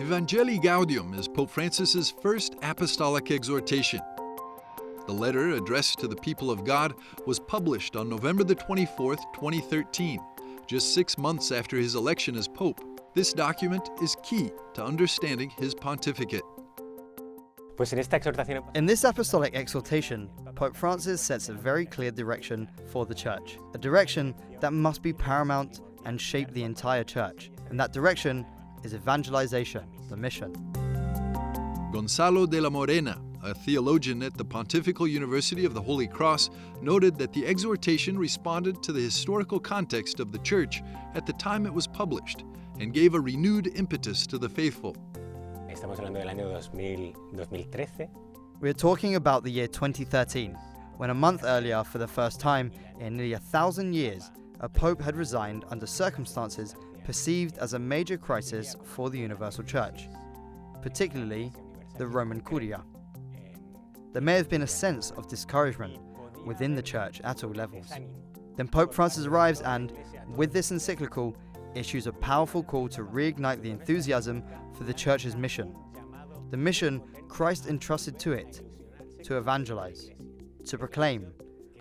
Evangelii Gaudium is Pope Francis's first Apostolic Exhortation. The letter, addressed to the people of God, was published on November the 24th, 2013, just 6 months after his election as Pope. This document is key to understanding his pontificate. In this Apostolic Exhortation, Pope Francis sets a very clear direction for the Church, a direction that must be paramount and shape the entire Church, and that direction is evangelization, the mission. Gonzalo de la Morena, a theologian at the Pontifical University of the Holy Cross, noted that the exhortation responded to the historical context of the Church at the time it was published and gave a renewed impetus to the faithful. We are talking about the year 2013, when a month earlier, for the first time in nearly 1,000 years, a pope had resigned under circumstances perceived as a major crisis for the Universal Church, particularly the Roman Curia. There may have been a sense of discouragement within the Church at all levels. Then Pope Francis arrives and, with this encyclical, issues a powerful call to reignite the enthusiasm for the Church's mission. The mission Christ entrusted to it, to evangelize, to proclaim,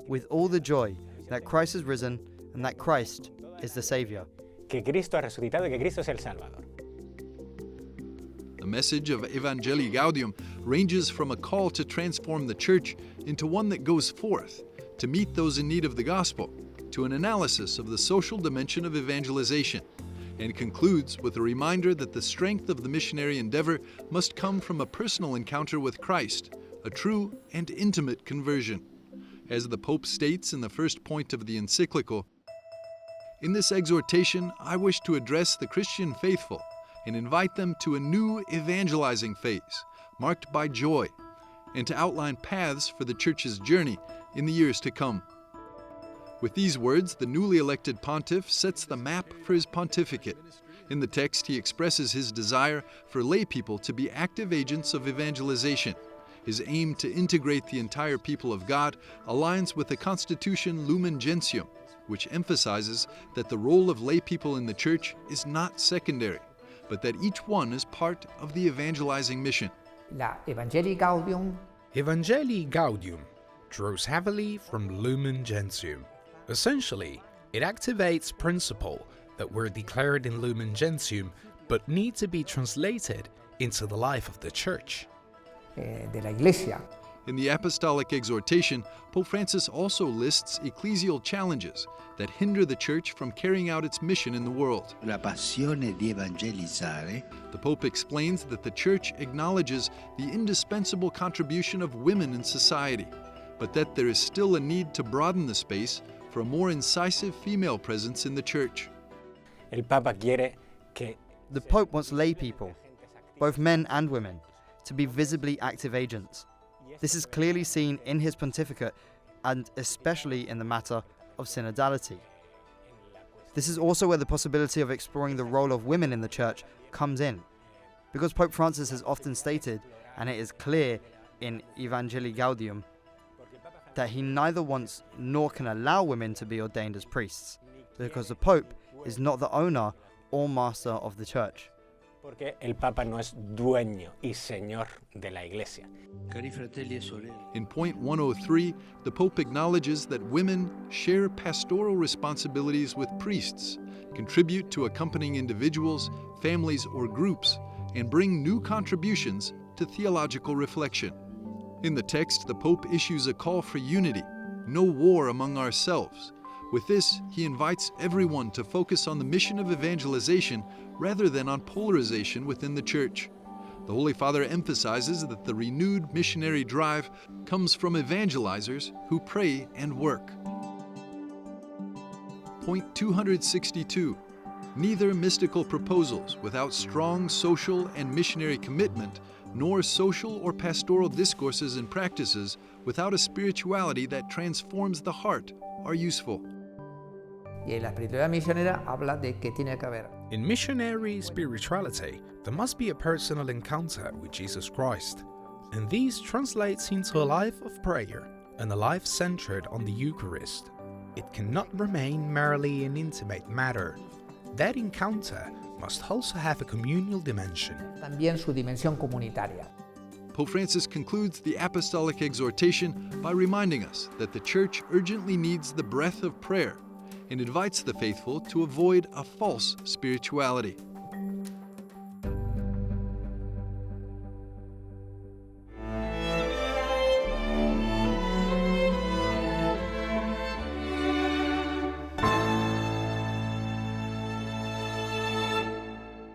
with all the joy, that Christ has risen and that Christ is the Savior. Que Cristo ha resucitado y que Cristo es el Salvador. The message of Evangelii Gaudium ranges from a call to transform the Church into one that goes forth to meet those in need of the gospel, to an analysis of the social dimension of evangelization, and concludes with a reminder that the strength of the missionary endeavor must come from a personal encounter with Christ, a true and intimate conversion. As the Pope states in the first point of the encyclical, "In this exhortation, I wish to address the Christian faithful and invite them to a new evangelizing phase, marked by joy, and to outline paths for the Church's journey in the years to come." With these words, the newly elected pontiff sets the map for his pontificate. In the text, he expresses his desire for laypeople to be active agents of evangelization. His aim to integrate the entire people of God aligns with the Constitution Lumen Gentium, which emphasizes that the role of laypeople in the Church is not secondary, but that each one is part of the evangelizing mission. La Evangelii Gaudium Evangelii Gaudium draws heavily from Lumen Gentium. Essentially, it activates principles that were declared in Lumen Gentium but need to be translated into the life of the Church. de la Iglesia. In the Apostolic Exhortation, Pope Francis also lists ecclesial challenges that hinder the Church from carrying out its mission in the world. La passione di evangelizzare. The Pope explains that the Church acknowledges the indispensable contribution of women in society, but that there is still a need to broaden the space for a more incisive female presence in the Church. El Papa quiere que The Pope wants lay people, both men and women, to be visibly active agents. This is clearly seen in his pontificate and especially in the matter of synodality. This is also where the possibility of exploring the role of women in the Church comes in, because Pope Francis has often stated, and it is clear in Evangelii Gaudium, that he neither wants nor can allow women to be ordained as priests, because the Pope is not the owner or master of the Church. porque el Papa no es dueño y señor de la Iglesia. Cari fratelli e sorelle. In point 103, the Pope acknowledges that women share pastoral responsibilities with priests, contribute to accompanying individuals, families, or groups, and bring new contributions to theological reflection. In the text, the Pope issues a call for unity, no war among ourselves. With this, he invites everyone to focus on the mission of evangelization rather than on polarization within the Church. The Holy Father emphasizes that the renewed missionary drive comes from evangelizers who pray and work. Point 262. Neither mystical proposals without strong social and missionary commitment, nor social or pastoral discourses and practices without a spirituality that transforms the heart are useful. Y la espiritualidad misionera habla de que tiene que haber In missionary spirituality, there must be a personal encounter with Jesus Christ, and this translates into a life of prayer and a life centered on the Eucharist. It cannot remain merely an intimate matter. That encounter must also have a communal dimension. también su dimensión comunitaria. Pope Francis concludes the Apostolic Exhortation by reminding us that the Church urgently needs the breath of prayer and invites the faithful to avoid a false spirituality.